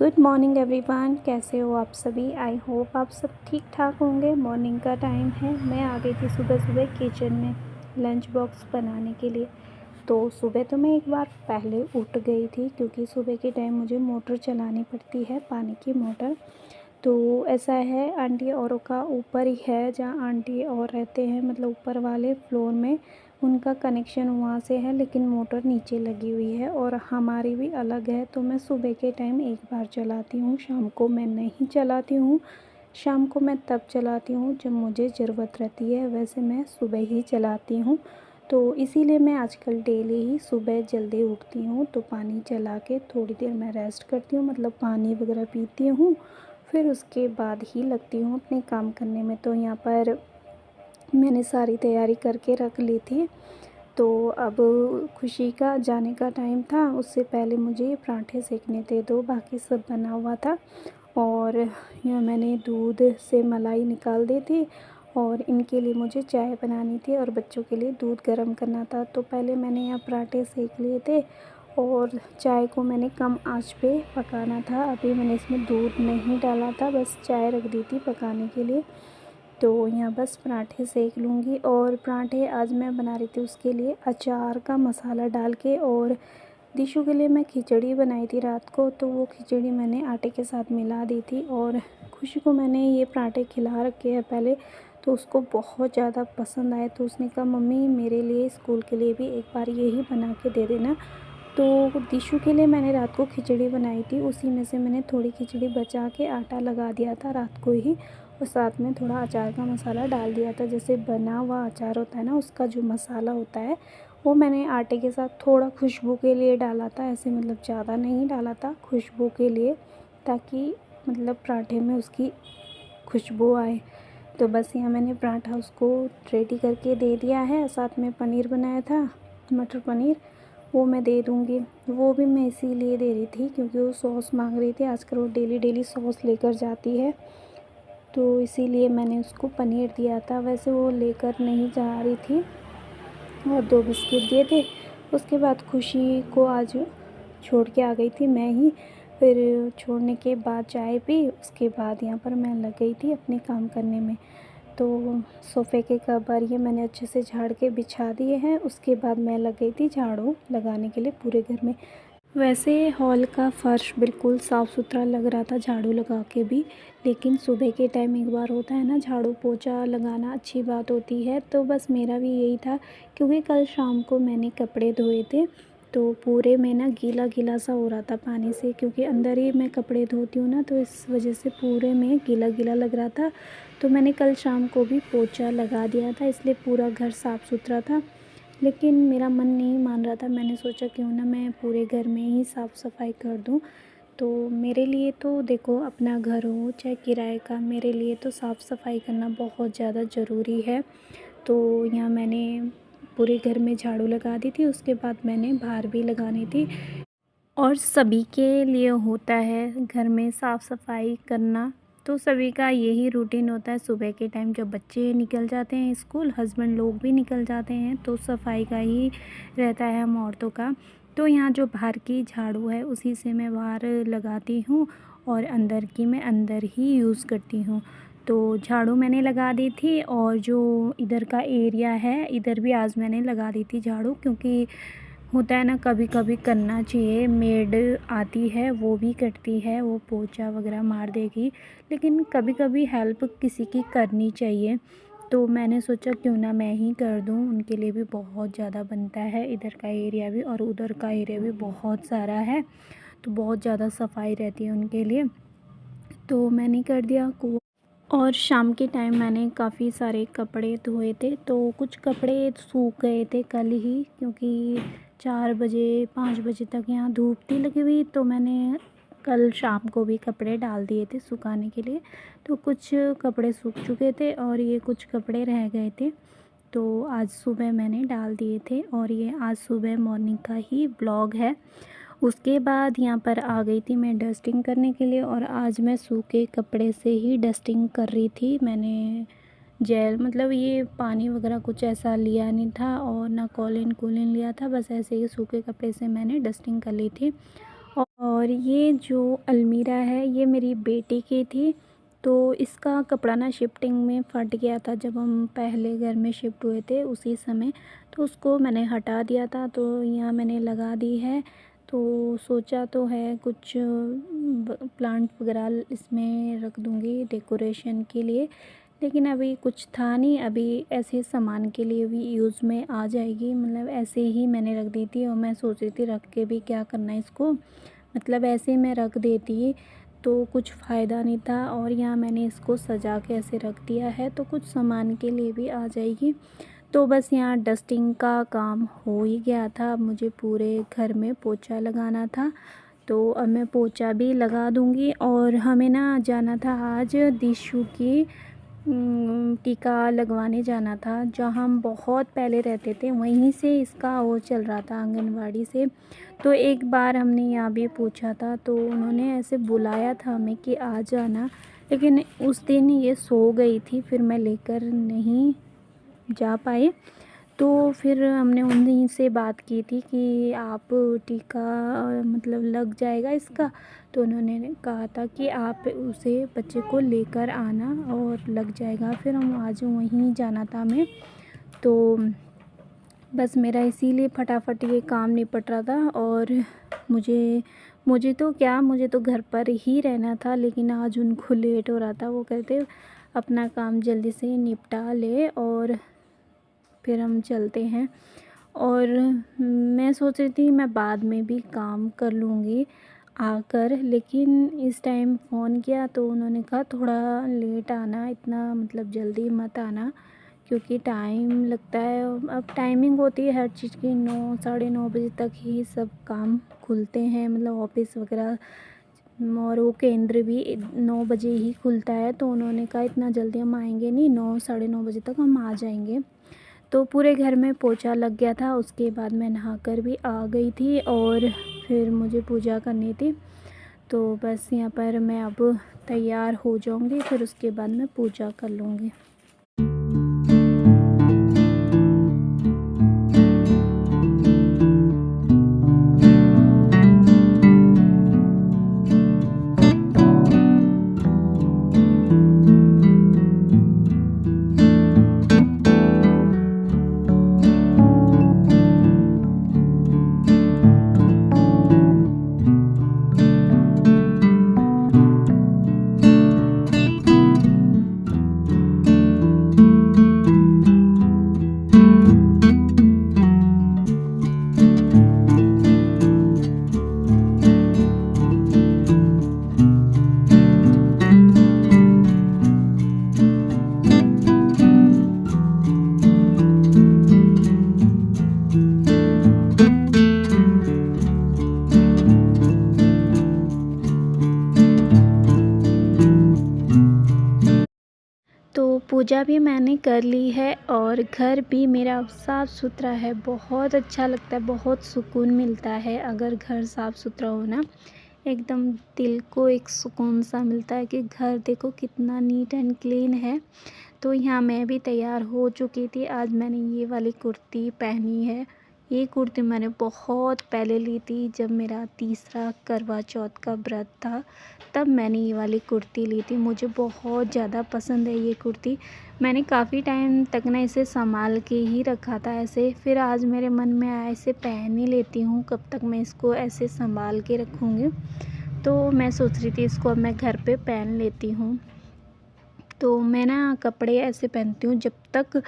Good morning everyone. कैसे हो आप सभी? आई होप आप सब ठीक ठाक होंगे। मॉर्निंग का टाइम है। मैं आ गई थी सुबह सुबह किचन में लंच बॉक्स बनाने के लिए। तो सुबह तो मैं एक बार पहले उठ गई थी क्योंकि सुबह के टाइम मुझे मोटर चलानी पड़ती है, पानी की मोटर। तो ऐसा है, आंटी औरों का ऊपर ही है जहाँ आंटी और रहते हैं, मतलब ऊपर वाले फ्लोर में उनका कनेक्शन वहाँ से है, लेकिन मोटर नीचे लगी हुई है और हमारी भी अलग है। तो मैं सुबह के टाइम एक बार चलाती हूँ, शाम को मैं नहीं चलाती हूँ। शाम को मैं तब चलाती हूँ जब मुझे ज़रूरत रहती है, वैसे मैं सुबह ही चलाती हूँ। तो इसीलिए मैं आजकल डेली ही सुबह जल्दी उठती हूँ, तो पानी चला के थोड़ी देर मैं रेस्ट करती हूँ, मतलब पानी वगैरह पीती हूँ, फिर उसके बाद ही लगती हूँ अपने काम करने में। तो यहाँ पर मैंने सारी तैयारी करके रख ली थी। तो अब खुशी का जाने का टाइम था, उससे पहले मुझे ये पराठे सेकने थे, तो बाकी सब बना हुआ था। और यहाँ मैंने दूध से मलाई निकाल दी थी और इनके लिए मुझे चाय बनानी थी और बच्चों के लिए दूध गर्म करना था। तो पहले मैंने यहाँ पराठे सेक लिए थे और चाय को मैंने कम आंच पे पकाना था। अभी मैंने इसमें दूध नहीं डाला था, बस चाय रख दी थी पकाने के लिए। तो यहाँ बस पराठे सेक लूँगी। और पराठे आज मैं बना रही थी, उसके लिए अचार का मसाला डाल के। और दिशु के लिए मैं खिचड़ी बनाई थी रात को, तो वो खिचड़ी मैंने आटे के साथ मिला दी थी। और खुशी को मैंने ये पराठे खिला रखे हैं पहले, तो उसको बहुत ज़्यादा पसंद आए। तो उसने कहा मम्मी मेरे लिए स्कूल के लिए भी एक बार यही बना के दे देना। तो दिशु के लिए मैंने रात को खिचड़ी बनाई थी, उसी में से मैंने थोड़ी खिचड़ी बचा के आटा लगा दिया था रात को ही, और साथ में थोड़ा अचार का मसाला डाल दिया था। जैसे बना हुआ अचार होता है ना, उसका जो मसाला होता है वो मैंने आटे के साथ थोड़ा खुशबू के लिए डाला था, ऐसे मतलब ज़्यादा नहीं डाला था, खुशबू के लिए, ताकि मतलब पराठे में उसकी खुशबू आए। तो बस यहाँ मैंने पराठा उसको रेडी करके दे दिया है। साथ में पनीर बनाया था, मटर पनीर, वो मैं दे दूँगी। वो भी मैं इसीलिए दे रही थी क्योंकि वो सॉस मांग रही थी, आजकल वो डेली डेली सॉस लेकर जाती है, तो इसीलिए मैंने उसको पनीर दिया था। वैसे वो लेकर नहीं जा रही थी, और 2 बिस्किट दिए थे। उसके बाद खुशी को आज छोड़ के आ गई थी मैं ही। फिर छोड़ने के बाद चाय पी, उसके बाद यहाँ पर मैं लग गई थी अपने काम करने में। तो सोफ़े के कवर ये मैंने अच्छे से झाड़ के बिछा दिए हैं। उसके बाद मैं लग गई थी झाड़ू लगाने के लिए पूरे घर में। वैसे हॉल का फ़र्श बिल्कुल साफ़ सुथरा लग रहा था झाड़ू लगा के भी, लेकिन सुबह के टाइम एक बार होता है ना, झाड़ू पोछा लगाना अच्छी बात होती है। तो बस मेरा भी यही था, क्योंकि कल शाम को मैंने कपड़े धोए थे, तो पूरे में ना गीला गीला सा हो रहा था पानी से, क्योंकि अंदर ही मैं कपड़े धोती हूँ ना, तो इस वजह से पूरे में गीला गीला लग रहा था। तो मैंने कल शाम को भी पोछा लगा दिया था, इसलिए पूरा घर साफ़ सुथरा था। लेकिन मेरा मन नहीं मान रहा था, मैंने सोचा क्यों ना मैं पूरे घर में ही साफ़ सफाई कर दूं। तो मेरे लिए तो देखो, अपना घर हो चाहे किराए का, मेरे लिए तो साफ़ सफाई करना बहुत ज़्यादा ज़रूरी है। तो यहाँ मैंने पूरे घर में झाड़ू लगा दी थी, उसके बाद मैंने बाहर भी लगानी थी। और सभी के लिए होता है घर में साफ़ सफाई करना, तो सभी का यही रूटीन होता है। सुबह के टाइम जब बच्चे निकल जाते हैं स्कूल, हस्बैंड लोग भी निकल जाते हैं, तो सफाई का ही रहता है हम औरतों का। तो यहाँ जो बाहर की झाड़ू है उसी से मैं बाहर लगाती हूँ, और अंदर की मैं अंदर ही यूज़ करती हूँ। तो झाड़ू मैंने लगा दी थी, और जो इधर का एरिया है इधर भी आज मैंने लगा दी थी झाड़ू, क्योंकि होता है ना, कभी कभी करना चाहिए। मेड आती है, वो भी करती है, वो पोछा वगैरह मार देगी, लेकिन कभी कभी हेल्प किसी की करनी चाहिए। तो मैंने सोचा क्यों ना मैं ही कर दूं, उनके लिए भी बहुत ज़्यादा बनता है। इधर का एरिया भी और उधर का एरिया भी बहुत सारा है, तो बहुत ज़्यादा सफाई रहती है उनके लिए, तो मैंने कर दिया। और शाम के टाइम मैंने काफ़ी सारे कपड़े धोए थे, तो कुछ कपड़े सूख गए थे कल ही, क्योंकि 4 बजे 5 बजे तक यहाँ धूप थी लगी हुई, तो मैंने कल शाम को भी कपड़े डाल दिए थे सुखाने के लिए। तो कुछ कपड़े सूख चुके थे और ये कुछ कपड़े रह गए थे, तो आज सुबह मैंने डाल दिए थे। और ये आज सुबह मॉर्निंग का ही ब्लॉग है। उसके बाद यहाँ पर आ गई थी मैं डस्टिंग करने के लिए, और आज मैं सूखे कपड़े से ही डस्टिंग कर रही थी। मैंने जेल, मतलब ये पानी वगैरह कुछ ऐसा लिया नहीं था, और ना कॉलिन कूलिन लिया था, बस ऐसे ही सूखे कपड़े से मैंने डस्टिंग कर ली थी। और ये जो अलमीरा है ये मेरी बेटी की थी। तो इसका कपड़ा ना शिफ्टिंग में फट गया था, जब हम पहले घर में शिफ्ट हुए थे उसी समय। तो उसको मैंने हटा दिया था, तो यहाँ मैंने लगा दी है। तो सोचा तो है कुछ प्लांट वगैरह इसमें रख दूँगी डेकोरेशन के लिए, लेकिन अभी कुछ था नहीं। अभी ऐसे सामान के लिए भी यूज़ में आ जाएगी, मतलब ऐसे ही मैंने रख दी थी। और मैं सोच रही थी रख के भी क्या करना है इसको, मतलब ऐसे ही मैं रख देती तो कुछ फ़ायदा नहीं था। और यहाँ मैंने इसको सजा के ऐसे रख दिया है, तो कुछ सामान के लिए भी आ जाएगी। तो बस यहाँ डस्टिंग का काम हो ही गया था, अब मुझे पूरे घर में पोछा लगाना था। तो अब मैं पोछा भी लगा दूँगी। और हमें ना जाना था आज दिशु की टीका लगवाने जाना था, जहाँ हम बहुत पहले रहते थे वहीं से इसका वो चल रहा था, आंगनवाड़ी से। तो एक बार हमने यहाँ भी पूछा था, तो उन्होंने ऐसे बुलाया था हमें कि आ जाना, लेकिन उस दिन ये सो गई थी, फिर मैं लेकर नहीं जा पाए। तो फिर हमने उन्हीं से बात की थी कि आप टीका मतलब लग जाएगा इसका। तो उन्होंने कहा था कि आप उसे बच्चे को लेकर आना और लग जाएगा। फिर हम आज वहीं जाना था हमें। तो बस मेरा इसीलिए फटाफट ये काम निपट रहा था। और मुझे मुझे तो घर पर ही रहना था, लेकिन आज उनको लेट हो रहा था। वो कहते अपना काम जल्दी से निपटा ले और फिर हम चलते हैं। और मैं सोच रही थी मैं बाद में भी काम कर लूँगी आकर, लेकिन इस टाइम फ़ोन किया तो उन्होंने कहा थोड़ा लेट आना, इतना मतलब जल्दी मत आना, क्योंकि टाइम लगता है। अब टाइमिंग होती है हर चीज़ की, 9 साढ़े 9 बजे तक ही सब काम खुलते हैं, मतलब ऑफिस वगैरह। और वो केंद्र भी 9 बजे ही खुलता है। तो उन्होंने कहा इतना जल्दी हम आएंगे नहीं, 9 साढ़े 9 बजे तक हम आ जाएंगे। तो पूरे घर में पोछा लग गया था। उसके बाद मैं नहाकर भी आ गई थी और फिर मुझे पूजा करनी थी। तो बस यहाँ पर मैं अब तैयार हो जाऊँगी, फिर उसके बाद मैं पूजा कर लूँगी। तो पूजा भी मैंने कर ली है और घर भी मेरा साफ़ सुथरा है। बहुत अच्छा लगता है, बहुत सुकून मिलता है अगर घर साफ़ सुथरा हो ना, एकदम दिल को एक सुकून सा मिलता है कि घर देखो कितना नीट एंड क्लीन है। तो यहाँ मैं भी तैयार हो चुकी थी। आज मैंने ये वाली कुर्ती पहनी है। ये कुर्ती मैंने बहुत पहले ली थी, जब मेरा तीसरा करवा चौथ का व्रत था, तब मैंने ये वाली कुर्ती ली थी। मुझे बहुत ज़्यादा पसंद है ये कुर्ती। मैंने काफ़ी टाइम तक ना इसे संभाल के ही रखा था ऐसे, फिर आज मेरे मन में आया इसे पहन ही लेती हूँ, कब तक मैं इसको ऐसे संभाल के रखूँगी। तो मैं सोच रही थी इसको अब मैं घर पे पहन लेती हूँ। तो मैं ना कपड़े ऐसे पहनती हूँ जब तक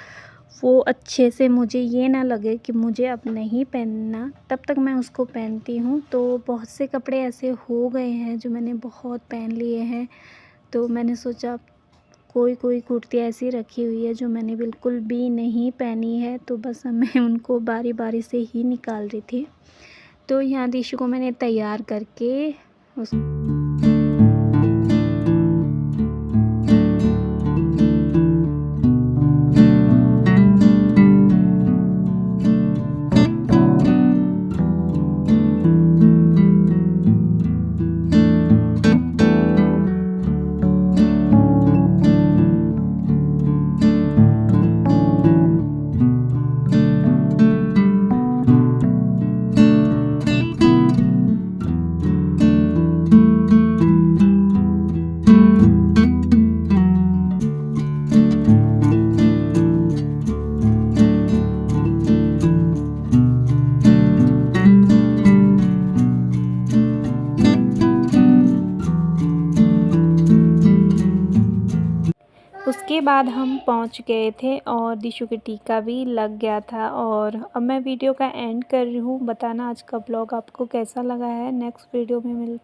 वो अच्छे से मुझे ये ना लगे कि मुझे अब नहीं पहनना, तब तक मैं उसको पहनती हूँ। तो बहुत से कपड़े ऐसे हो गए हैं जो मैंने बहुत पहन लिए हैं। तो मैंने सोचा कोई कुर्ती ऐसी रखी हुई है जो मैंने बिल्कुल भी नहीं पहनी है, तो बस अब मैं उनको बारी बारी से ही निकाल रही थी। तो यहाँ दिशु को मैंने तैयार करके उस उसके बाद हम पहुंच गए थे और दिशु के टीका भी लग गया था। और अब मैं वीडियो का एंड कर रही हूँ। बताना आज का ब्लॉग आपको कैसा लगा है। नेक्स्ट वीडियो में मिलते